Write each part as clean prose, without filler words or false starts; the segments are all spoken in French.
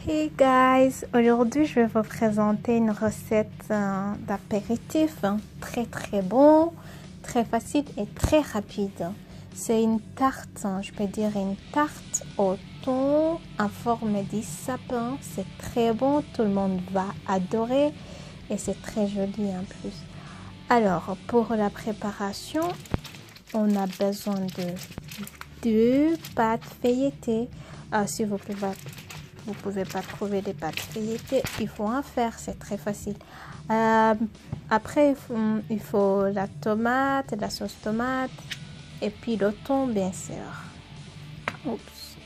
Hey guys, aujourd'hui je vais vous présenter une recette d'apéritif très bon, très facile et très rapide. C'est une tarte, je peux dire une tarte au thon en forme de sapin. C'est très bon, tout le monde va adorer et c'est très joli en plus. Alors pour la préparation, on a besoin de 2 pâtes feuilletées. Si vous pouvez pas trouver des pâtes feuilletées, il faut en faire, c'est très facile. Après, il faut la tomate, la sauce tomate et puis le thon, bien sûr. Oups.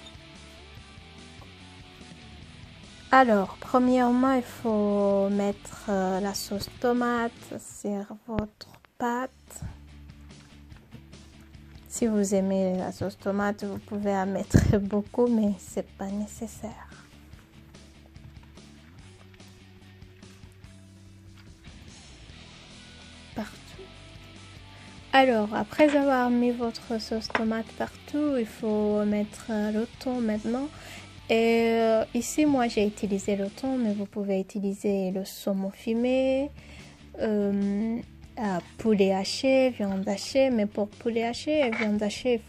Alors, premièrement, il faut mettre la sauce tomate sur votre pâte. Si vous aimez la sauce tomate, vous pouvez en mettre beaucoup, mais c'est pas nécessaire. Partout. Alors, après avoir mis votre sauce tomate partout, il faut mettre le thon maintenant. Et ici, moi, j'ai utilisé le thon, mais vous pouvez utiliser le saumon fumé, poulet haché, viande hachée. Mais pour poulet haché et viande hachée, il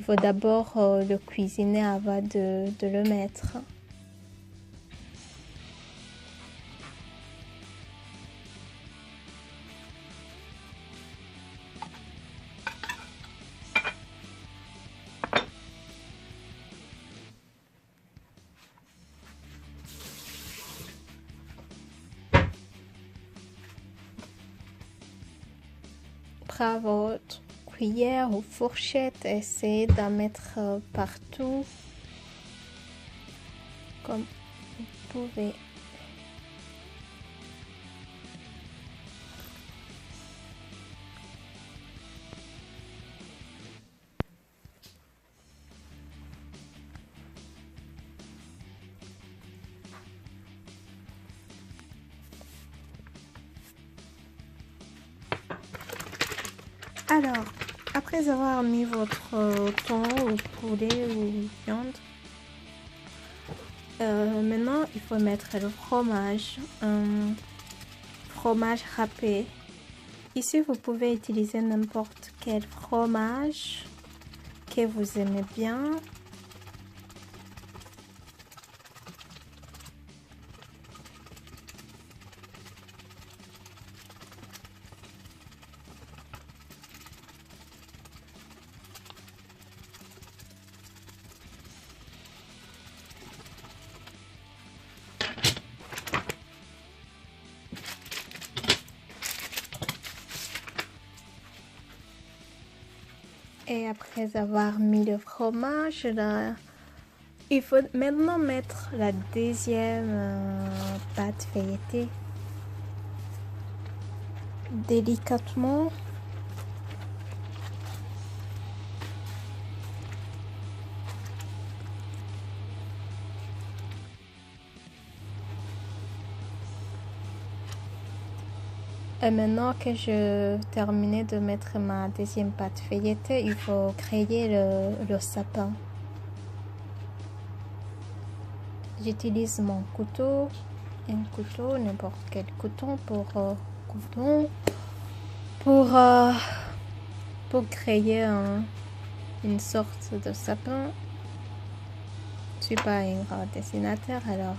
faut d'abord le cuisiner avant de le mettre. À votre cuillère ou fourchette, essayez d'en mettre partout comme vous pouvez. Alors, après avoir mis votre thon ou poulet ou viande, maintenant il faut mettre le fromage, fromage râpé. Ici, vous pouvez utiliser n'importe quel fromage que vous aimez bien. Et après avoir mis le fromage, là, il faut maintenant mettre la deuxième pâte feuilletée délicatement. Et maintenant que je terminé de mettre ma deuxième pâte feuilletée, il faut créer le sapin. J'utilise mon couteau, un couteau, n'importe quel couteau pour créer une sorte de sapin. Je suis pas un grand dessinateur, alors.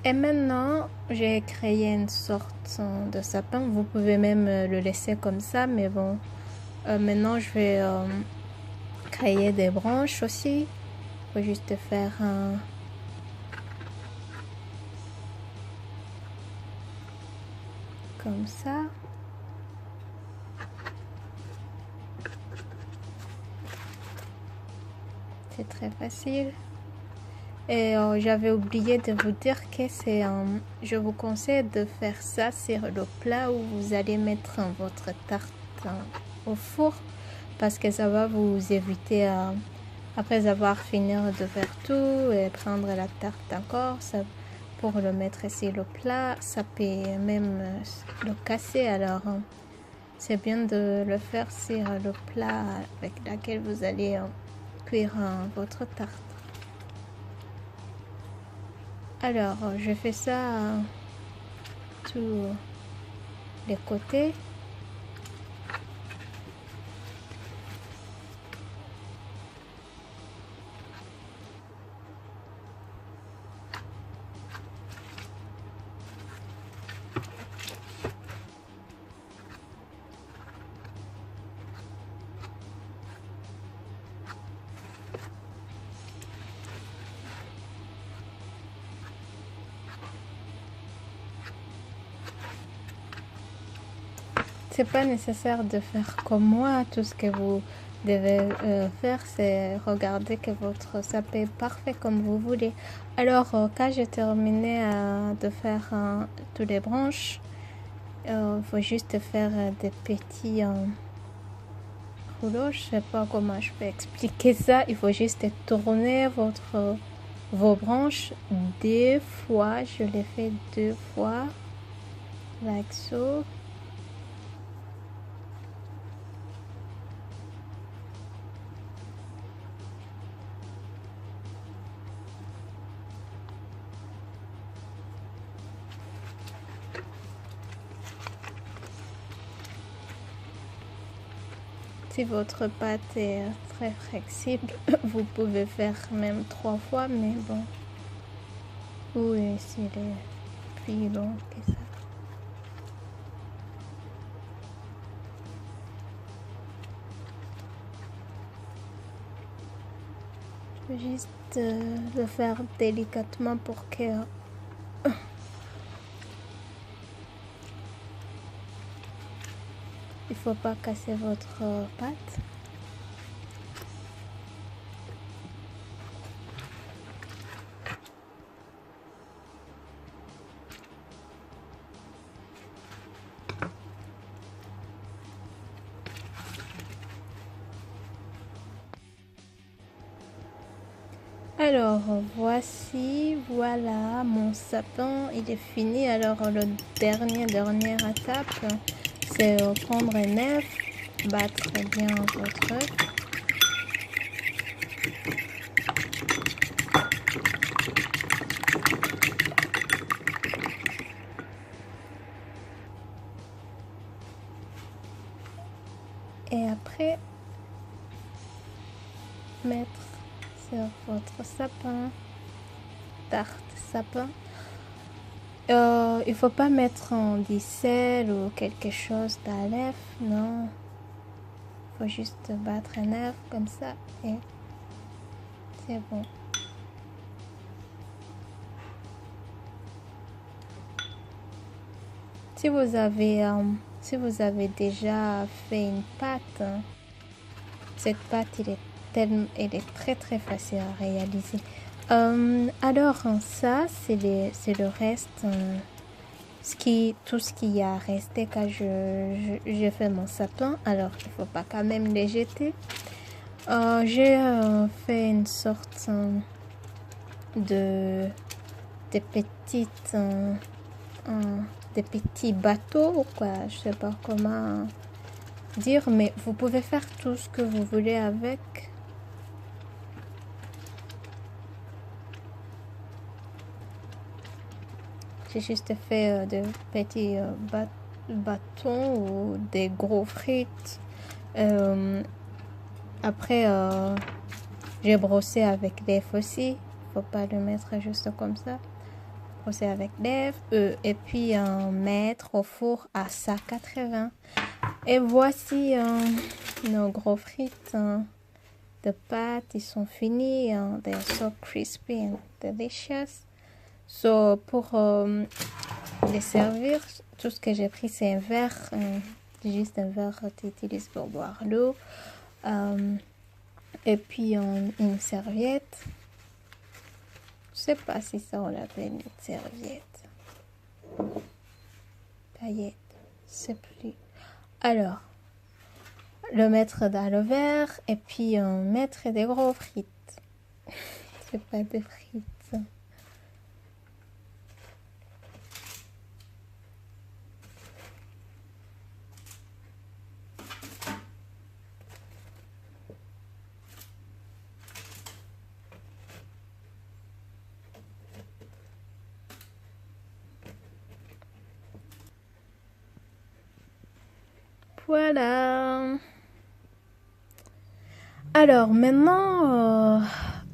Et maintenant, j'ai créé une sorte de sapin. Vous pouvez même le laisser comme ça, mais bon. Maintenant, je vais créer des branches aussi. Il faut juste faire comme ça. C'est très facile. Et j'avais oublié de vous dire que je vous conseille de faire ça sur le plat où vous allez mettre votre tarte au four, parce que ça va vous éviter, après avoir fini de faire tout et prendre la tarte encore, pour le mettre sur le plat, ça peut même le casser. Alors c'est bien de le faire sur le plat avec lequel vous allez cuire votre tarte. Alors, je fais ça tous les côtés. C'est pas nécessaire de faire comme moi. Tout ce que vous devez faire, c'est regarder que votre sapin est parfait comme vous voulez. Alors, quand j'ai terminé de faire toutes les branches, il faut juste faire des petits rouleaux. Je sais pas comment je peux expliquer ça. Il faut juste tourner vos branches 2 fois. Je l'ai fait 2 fois, like so. Si votre pâte est très flexible, vous pouvez faire même 3 fois, mais bon. Oui, s'il est plus long que ça. Je vais juste le faire délicatement pour que il faut pas casser votre pâte. Alors voilà mon sapin, il est fini. Alors le dernière étape, c'est prendre un œuf, battre bien votre œuf. Et après, mettre sur votre sapin, tarte sapin. Il faut pas mettre du sel ou quelque chose dans l'œuf, non. Il faut juste battre un œuf comme ça et c'est bon. Si vous avez déjà fait une pâte, cette pâte elle est très très facile à réaliser. Alors ça c'est le reste, tout ce qui a resté quand j'ai fait mon sapin. Alors il faut pas quand même les jeter. J'ai fait une sorte de petites des petits bateaux ou quoi, je sais pas comment dire, mais vous pouvez faire tout ce que vous voulez avec. J'ai juste fait de petits bâtons ou des gros frites. Après, j'ai brossé avec l'œuf aussi. Faut pas le mettre juste comme ça. Brosser avec l'œuf et puis mettre au four à 180. Et voici nos gros frites de pâtes. Ils sont finis. They're so crispy and delicious. So, pour les servir, tout ce que j'ai pris, c'est un verre. Juste un verre que tu utilises pour boire l'eau. Et puis une serviette. Je sais pas si ça on l'appelle une serviette. Paillette. C'est plus. Alors, le mettre dans le verre et puis mettre des gros frites. C'est pas des frites. Voilà. Alors maintenant,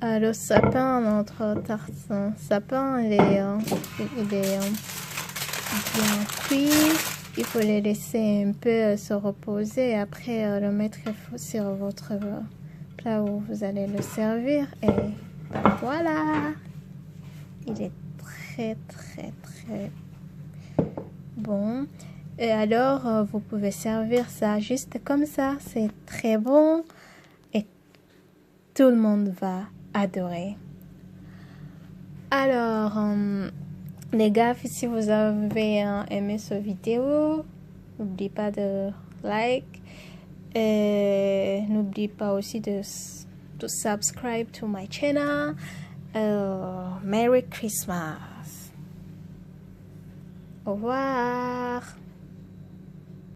le sapin, notre tarte sapin, il est bien cuit. Il faut les laisser un peu se reposer. Après, le mettre sur votre plat où vous allez le servir. Et ben voilà. Il est très bon. Et alors, vous pouvez servir ça juste comme ça. C'est très bon. Et tout le monde va adorer. Alors, les gars, si vous avez aimé cette vidéo, n'oubliez pas de like. Et n'oubliez pas aussi de subscribe to my channel. Merry Christmas. Au revoir.